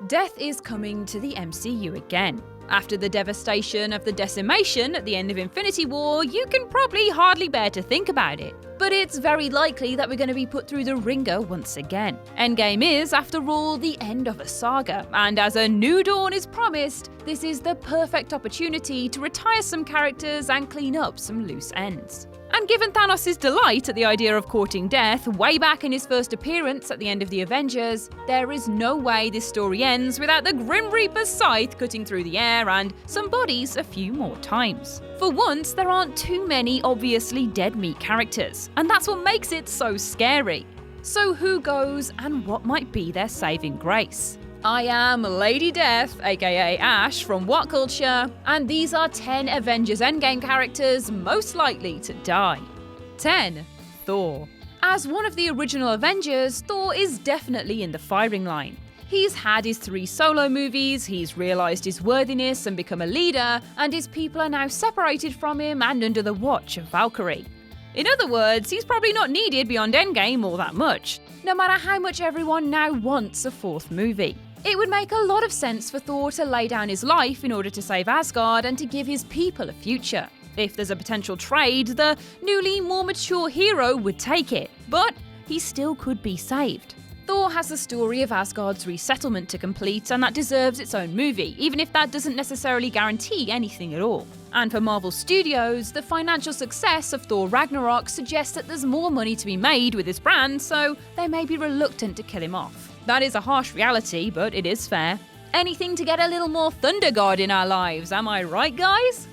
Death is coming to the MCU again. After the devastation of the decimation at the end of Infinity War, you can probably hardly bear to think about it. But it's very likely that we're going to be put through the ringer once again. Endgame is, after all, the end of a saga, and as a new dawn is promised, this is the perfect opportunity to retire some characters and clean up some loose ends. And given Thanos' delight at the idea of courting death way back in his first appearance at the end of the Avengers, there is no way this story ends without the Grim Reaper's scythe cutting through the air and some bodies a few more times. For once, there aren't too many obviously dead meat characters, and that's what makes it so scary. So who goes and what might be their saving grace? I am Lady Death, aka Ash from What Culture, and these are 10 Avengers Endgame characters most likely to die. 10. Thor. As one of the original Avengers, Thor is definitely in the firing line. He's had his 3 solo movies, he's realised his worthiness and become a leader, and his people are now separated from him and under the watch of Valkyrie. In other words, he's probably not needed beyond Endgame all that much, no matter how much everyone now wants a 4th movie. It would make a lot of sense for Thor to lay down his life in order to save Asgard and to give his people a future. If there's a potential trade, the newly more mature hero would take it, but he still could be saved. Thor has the story of Asgard's resettlement to complete, and that deserves its own movie, even if that doesn't necessarily guarantee anything at all. And for Marvel Studios, the financial success of Thor Ragnarok suggests that there's more money to be made with his brand, so they may be reluctant to kill him off. That is a harsh reality, but it is fair. Anything to get a little more Thunder God in our lives, am I right, guys?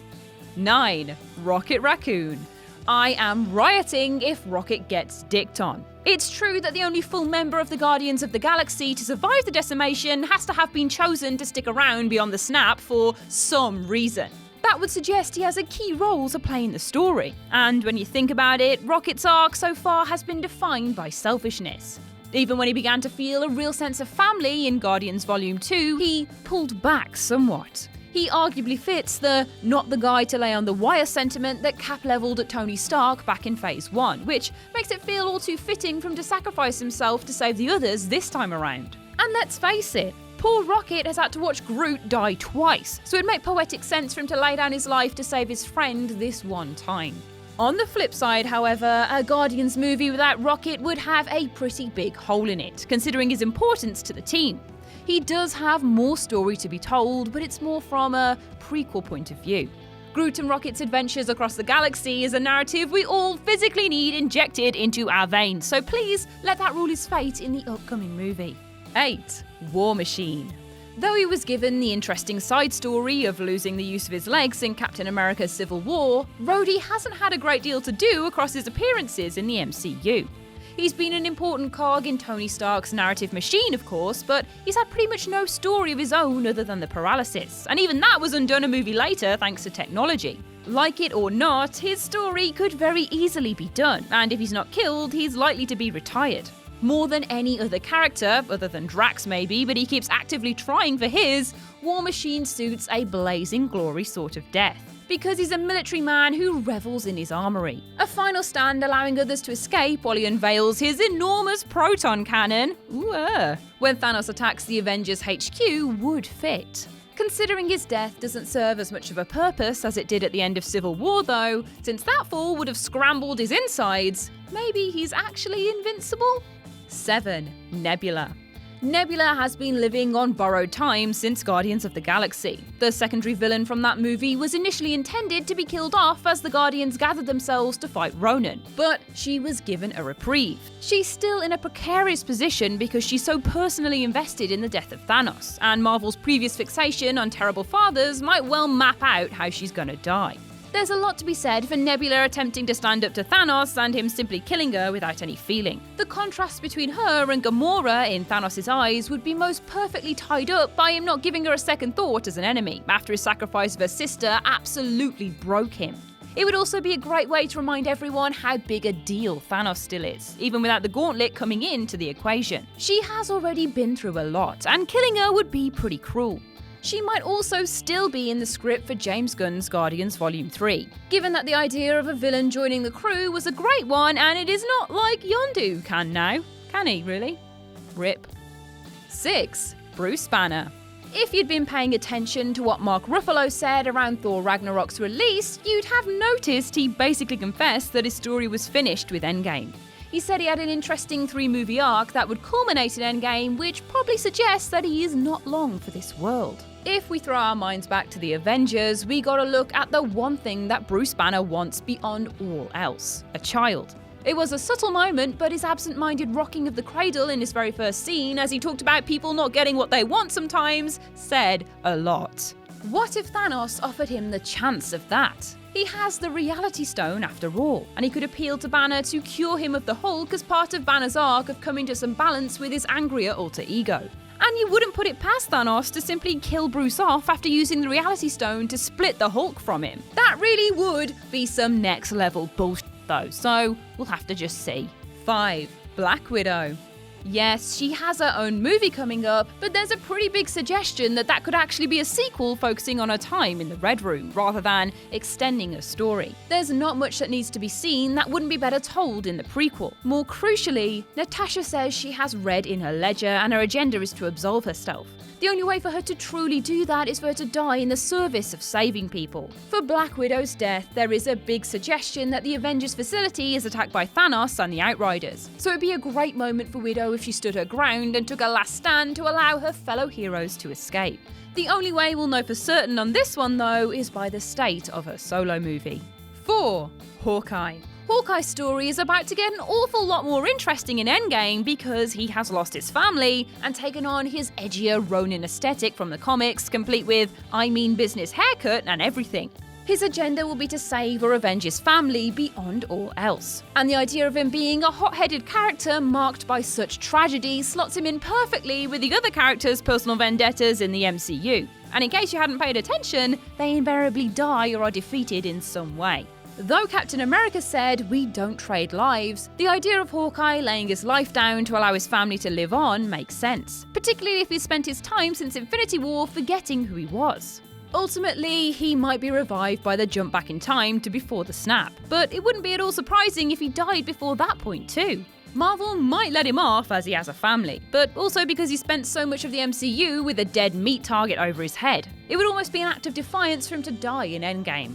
9. Rocket Raccoon. I am rioting if Rocket gets dicked on. It's true that the only full member of the Guardians of the Galaxy to survive the decimation has to have been chosen to stick around beyond the snap for some reason. That would suggest he has a key role to play in the story. And when you think about it, Rocket's arc so far has been defined by selfishness. Even when he began to feel a real sense of family in Guardians Volume 2, he pulled back somewhat. He arguably fits the not the guy to lay on the wire sentiment that Cap levelled at Tony Stark back in Phase 1, which makes it feel all too fitting for him to sacrifice himself to save the others this time around. And let's face it, poor Rocket has had to watch Groot die twice, so it'd make poetic sense for him to lay down his life to save his friend this one time. On the flip side, however, a Guardians movie without Rocket would have a pretty big hole in it, considering his importance to the team. He does have more story to be told, but it's more from a prequel point of view. Groot and Rocket's adventures across the galaxy is a narrative we all physically need injected into our veins, so please let that rule his fate in the upcoming movie. 8. War Machine. Though he was given the interesting side story of losing the use of his legs in Captain America's Civil War, Rhodey hasn't had a great deal to do across his appearances in the MCU. He's been an important cog in Tony Stark's narrative machine, of course, but he's had pretty much no story of his own other than the paralysis, and even that was undone a movie later thanks to technology. Like it or not, his story could very easily be done, and if he's not killed, he's likely to be retired. More than any other character, other than Drax maybe, but he keeps actively trying for his, War Machine suits a blazing glory sort of death. Because he's a military man who revels in his armoury. A final stand allowing others to escape while he unveils his enormous proton cannon, when Thanos attacks the Avengers HQ would fit. Considering his death doesn't serve as much of a purpose as it did at the end of Civil War though, since that fall would have scrambled his insides, maybe he's actually invincible? 7. Nebula. Nebula has been living on borrowed time since Guardians of the Galaxy. The secondary villain from that movie was initially intended to be killed off as the Guardians gathered themselves to fight Ronan, but she was given a reprieve. She's still in a precarious position because she's so personally invested in the death of Thanos, and Marvel's previous fixation on terrible fathers might well map out how she's gonna die. There's a lot to be said for Nebula attempting to stand up to Thanos and him simply killing her without any feeling. The contrast between her and Gamora in Thanos' eyes would be most perfectly tied up by him not giving her a second thought as an enemy, after his sacrifice of her sister absolutely broke him. It would also be a great way to remind everyone how big a deal Thanos still is, even without the gauntlet coming into the equation. She has already been through a lot, and killing her would be pretty cruel. She might also still be in the script for James Gunn's Guardians Volume 3, given that the idea of a villain joining the crew was a great one and it is not like Yondu can now, can he, really? Rip. 6. Bruce Banner. If you'd been paying attention to what Mark Ruffalo said around Thor Ragnarok's release, you'd have noticed he basically confessed that his story was finished with Endgame. He said he had an interesting 3-movie arc that would culminate in Endgame, which probably suggests that he is not long for this world. If we throw our minds back to the Avengers, we gotta look at the one thing that Bruce Banner wants beyond all else: a child. It was a subtle moment, but his absent-minded rocking of the cradle in his very first scene, as he talked about people not getting what they want sometimes, said a lot. What if Thanos offered him the chance of that? He has the Reality Stone after all, and he could appeal to Banner to cure him of the Hulk as part of Banner's arc of coming to some balance with his angrier alter ego. And you wouldn't put it past Thanos to simply kill Bruce off after using the Reality Stone to split the Hulk from him. That really would be some next level bullshit though, so we'll have to just see. 5. Black Widow. Yes, she has her own movie coming up, but there's a pretty big suggestion that that could actually be a sequel focusing on her time in the Red Room, rather than extending her story. There's not much that needs to be seen that wouldn't be better told in the prequel. More crucially, Natasha says she has red in her ledger and her agenda is to absolve herself. The only way for her to truly do that is for her to die in the service of saving people. For Black Widow's death, there is a big suggestion that the Avengers facility is attacked by Thanos and the Outriders. So it'd be a great moment for Widow if she stood her ground and took a last stand to allow her fellow heroes to escape. The only way we'll know for certain on this one though is by the state of her solo movie. 4. Hawkeye. Hawkeye's story is about to get an awful lot more interesting in Endgame because he has lost his family and taken on his edgier Ronin aesthetic from the comics, complete with I mean business haircut and everything. His agenda will be to save or avenge his family beyond all else. And the idea of him being a hot-headed character marked by such tragedy slots him in perfectly with the other characters' personal vendettas in the MCU. And in case you hadn't paid attention, they invariably die or are defeated in some way. Though Captain America said, "We don't trade lives," the idea of Hawkeye laying his life down to allow his family to live on makes sense, particularly if he's spent his time since Infinity War forgetting who he was. Ultimately, he might be revived by the jump back in time to before the snap, but it wouldn't be at all surprising if he died before that point too. Marvel might let him off as he has a family, but also because he spent so much of the MCU with a dead meat target over his head. It would almost be an act of defiance for him to die in Endgame.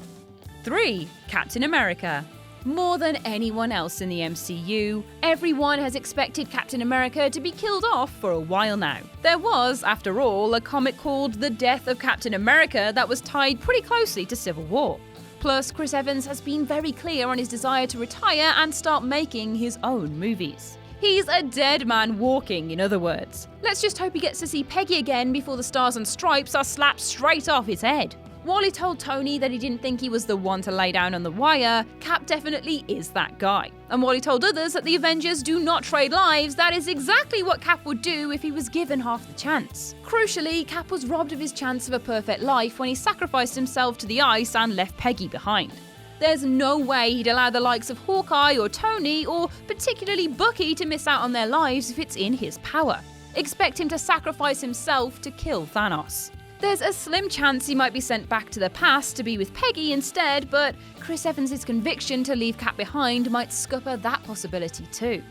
3. Captain America. More than anyone else in the MCU, everyone has expected Captain America to be killed off for a while now. There was, after all, a comic called The Death of Captain America that was tied pretty closely to Civil War. Plus, Chris Evans has been very clear on his desire to retire and start making his own movies. He's a dead man walking, in other words. Let's just hope he gets to see Peggy again before the stars and stripes are slapped straight off his head. While he told Tony that he didn't think he was the one to lay down on the wire, Cap definitely is that guy. And while he told others that the Avengers do not trade lives, that is exactly what Cap would do if he was given half the chance. Crucially, Cap was robbed of his chance of a perfect life when he sacrificed himself to the ice and left Peggy behind. There's no way he'd allow the likes of Hawkeye or Tony, or particularly Bucky, to miss out on their lives if it's in his power. Expect him to sacrifice himself to kill Thanos. There's a slim chance he might be sent back to the past to be with Peggy instead, but Chris Evans' conviction to leave Cap behind might scupper that possibility too.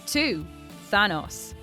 2. Thanos.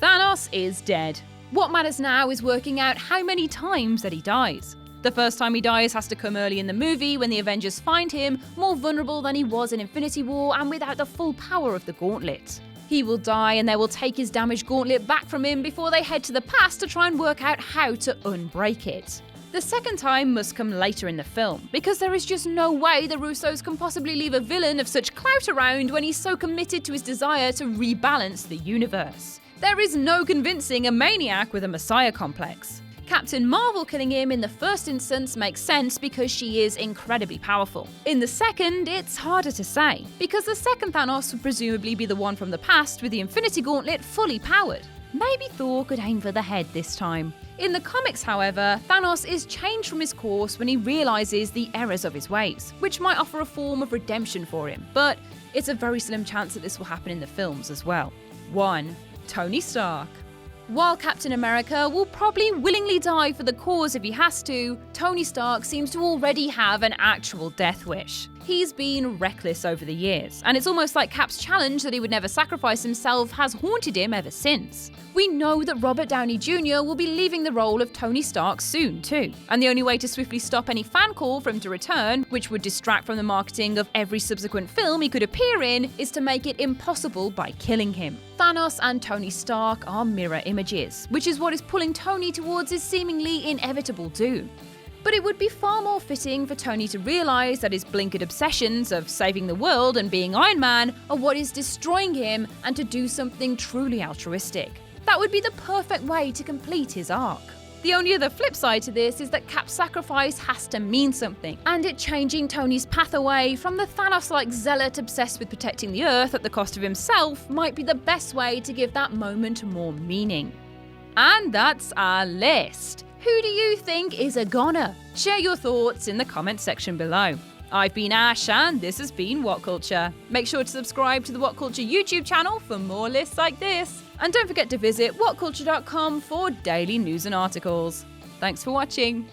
Thanos is dead. What matters now is working out how many times that he dies. The first time he dies has to come early in the movie when the Avengers find him more vulnerable than he was in Infinity War and without the full power of the gauntlet. He will die and they will take his damaged gauntlet back from him before they head to the past to try and work out how to unbreak it. The second time must come later in the film, because there is just no way the Russos can possibly leave a villain of such clout around when he's so committed to his desire to rebalance the universe. There is no convincing a maniac with a messiah complex. Captain Marvel killing him in the first instance makes sense because she is incredibly powerful. In the second, it's harder to say, because the second Thanos would presumably be the one from the past with the Infinity Gauntlet fully powered. Maybe Thor could aim for the head this time. In the comics, however, Thanos is changed from his course when he realises the errors of his ways, which might offer a form of redemption for him, but it's a very slim chance that this will happen in the films as well. 1. Tony Stark. While Captain America will probably willingly die for the cause if he has to, Tony Stark seems to already have an actual death wish. He's been reckless over the years, and it's almost like Cap's challenge that he would never sacrifice himself has haunted him ever since. We know that Robert Downey Jr. will be leaving the role of Tony Stark soon too, and the only way to swiftly stop any fan call for him to return, which would distract from the marketing of every subsequent film he could appear in, is to make it impossible by killing him. Thanos and Tony Stark are mirror images, which is what is pulling Tony towards his seemingly inevitable doom. But it would be far more fitting for Tony to realise that his blinkered obsessions of saving the world and being Iron Man are what is destroying him, and to do something truly altruistic. That would be the perfect way to complete his arc. The only other flip side to this is that Cap's sacrifice has to mean something, and it changing Tony's path away from the Thanos-like zealot obsessed with protecting the Earth at the cost of himself might be the best way to give that moment more meaning. And that's our list. Who do you think is a goner? Share your thoughts in the comment section below. I've been Ash, and this has been What Culture. Make sure to subscribe to the What Culture YouTube channel for more lists like this. And don't forget to visit whatculture.com for daily news and articles. Thanks for watching.